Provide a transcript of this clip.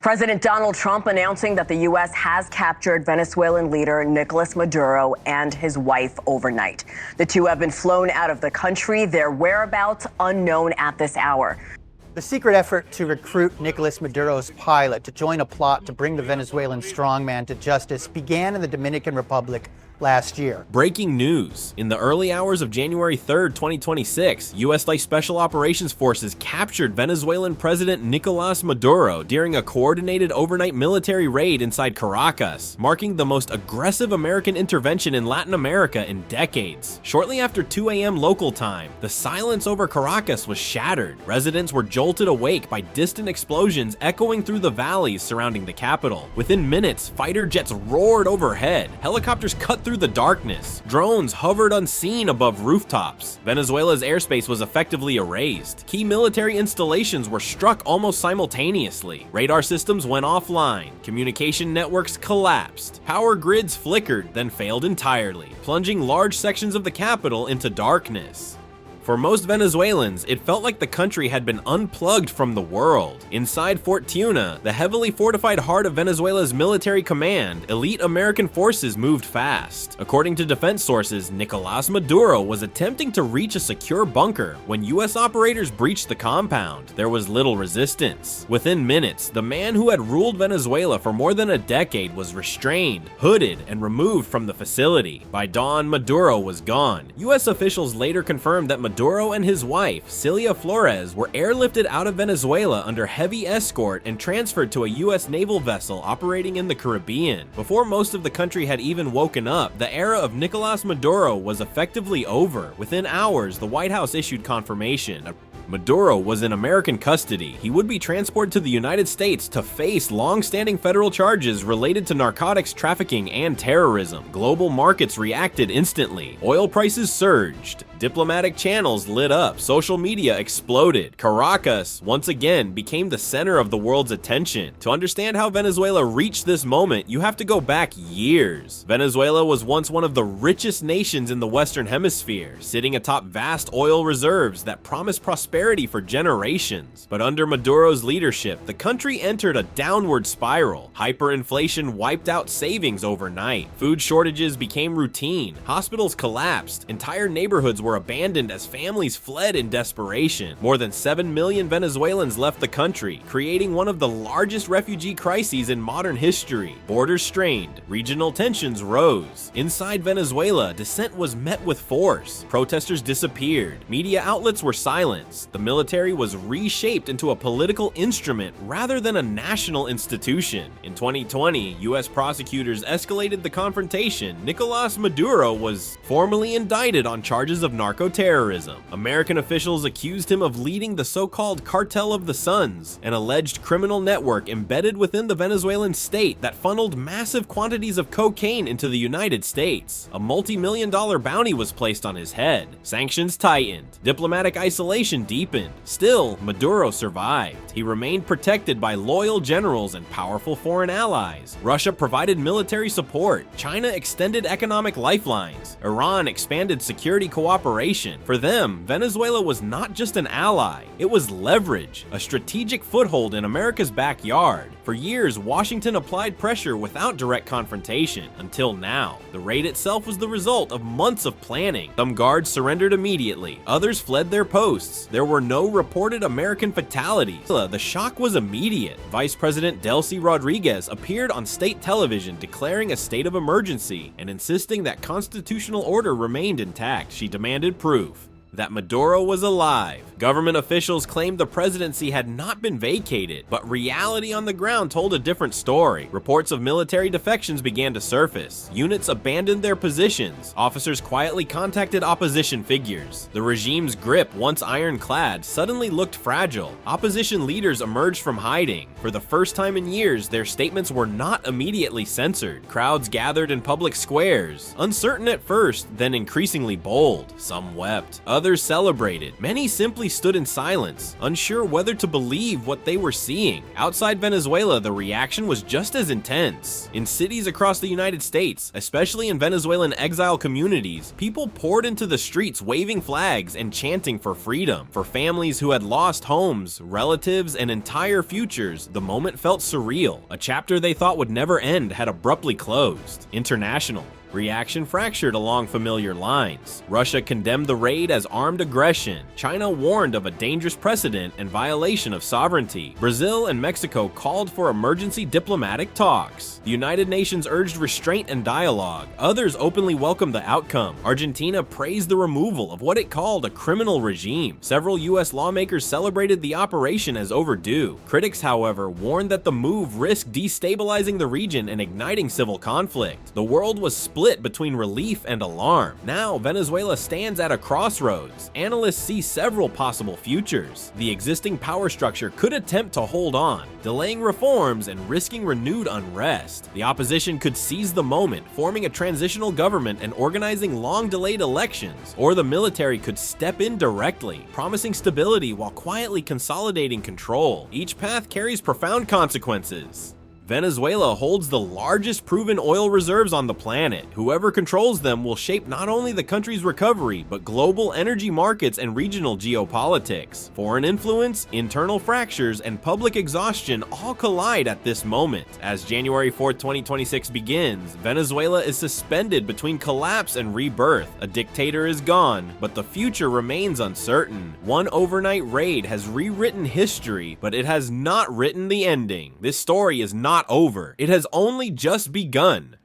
President Donald Trump announcing that the U.S. has captured Venezuelan leader Nicolás Maduro and his wife overnight. The two have been flown out of the country, their whereabouts unknown at this hour. The secret effort to recruit Nicolás Maduro's pilot to join a plot to bring the Venezuelan strongman to justice began in the Dominican Republic last year. Breaking news. In the early hours of January 3rd, 2026, U.S. Special Operations Forces captured Venezuelan President Nicolás Maduro during a coordinated overnight military raid inside Caracas, marking the most aggressive American intervention in Latin America in decades. Shortly after 2 a.m. local time, the silence over Caracas was shattered. Residents were jolted awake by distant explosions echoing through the valleys surrounding the capital. Within minutes, fighter jets roared overhead. Helicopters cut through the darkness. Drones hovered unseen above rooftops. Venezuela's airspace was effectively erased. Key military installations were struck almost simultaneously. Radar systems went offline. Communication networks collapsed. Power grids flickered, then failed entirely, plunging large sections of the capital into darkness. For most Venezuelans, it felt like the country had been unplugged from the world. Inside Fort Tiuna, the heavily fortified heart of Venezuela's military command, elite American forces moved fast. According to defense sources, Nicolás Maduro was attempting to reach a secure bunker when U.S. operators breached the compound. There was little resistance. Within minutes, the man who had ruled Venezuela for more than a decade was restrained, hooded, and removed from the facility. By dawn, Maduro was gone. U.S. officials later confirmed that Maduro and his wife, Celia Flores, were airlifted out of Venezuela under heavy escort and transferred to a U.S. naval vessel operating in the Caribbean. Before most of the country had even woken up, the era of Nicolás Maduro was effectively over. Within hours, the White House issued confirmation. Maduro was in American custody. He would be transported to the United States to face long-standing federal charges related to narcotics trafficking and terrorism. Global markets reacted instantly. Oil prices surged. Diplomatic channels lit up, social media exploded. Caracas, once again, became the center of the world's attention. To understand how Venezuela reached this moment, you have to go back years. Venezuela was once one of the richest nations in the Western Hemisphere, sitting atop vast oil reserves that promised prosperity for generations. But under Maduro's leadership, the country entered a downward spiral. Hyperinflation wiped out savings overnight. Food shortages became routine. Hospitals collapsed. Entire neighborhoods were abandoned as families fled in desperation. More than 7 million Venezuelans left the country, creating one of the largest refugee crises in modern history. Borders strained, regional tensions rose. Inside Venezuela, dissent was met with force. Protesters disappeared. Media outlets were silenced. The military was reshaped into a political instrument rather than a national institution. In 2020, U.S. prosecutors escalated the confrontation. Nicolás Maduro was formally indicted on charges of narco-terrorism. American officials accused him of leading the so-called Cartel of the Suns, an alleged criminal network embedded within the Venezuelan state that funneled massive quantities of cocaine into the United States. A multi-million-dollar bounty was placed on his head. Sanctions tightened. Diplomatic isolation deepened. Still, Maduro survived. He remained protected by loyal generals and powerful foreign allies. Russia provided military support. China extended economic lifelines. Iran expanded security cooperation. For them, Venezuela was not just an ally, it was leverage, a strategic foothold in America's backyard. For years, Washington applied pressure without direct confrontation, until now. The raid itself was the result of months of planning. Some guards surrendered immediately, others fled their posts. There were no reported American fatalities. The shock was immediate. Vice President Delcy Rodriguez appeared on state television declaring a state of emergency and insisting that constitutional order remained intact. She demanded proof that Maduro was alive. Government officials claimed the presidency had not been vacated, but reality on the ground told a different story. Reports of military defections began to surface. Units abandoned their positions. Officers quietly contacted opposition figures. The regime's grip, once ironclad, suddenly looked fragile. Opposition leaders emerged from hiding. For the first time in years, their statements were not immediately censored. Crowds gathered in public squares, uncertain at first, then increasingly bold. Some wept. Others celebrated. Many simply stood in silence, unsure whether to believe what they were seeing. Outside Venezuela, the reaction was just as intense. In cities across the United States, especially in Venezuelan exile communities, people poured into the streets waving flags and chanting for freedom. For families who had lost homes, relatives, and entire futures, the moment felt surreal. A chapter they thought would never end had abruptly closed. International reaction fractured along familiar lines. Russia condemned the raid as armed aggression. China warned of a dangerous precedent and violation of sovereignty. Brazil and Mexico called for emergency diplomatic talks. The United Nations urged restraint and dialogue. Others openly welcomed the outcome. Argentina praised the removal of what it called a criminal regime. Several U.S. lawmakers celebrated the operation as overdue. Critics, however, warned that the move risked destabilizing the region and igniting civil conflict. The world was split between relief and alarm. Now, Venezuela stands at a crossroads. Analysts see several possible futures. The existing power structure could attempt to hold on, delaying reforms and risking renewed unrest. The opposition could seize the moment, forming a transitional government and organizing long-delayed elections, or the military could step in directly, promising stability while quietly consolidating control. Each path carries profound consequences. Venezuela holds the largest proven oil reserves on the planet. Whoever controls them will shape not only the country's recovery, but global energy markets and regional geopolitics. Foreign influence, internal fractures, and public exhaustion all collide at this moment. As January 4, 2026 begins, Venezuela is suspended between collapse and rebirth. A dictator is gone, but the future remains uncertain. One overnight raid has rewritten history, but it has not written the ending. This story is not over. It has only just begun.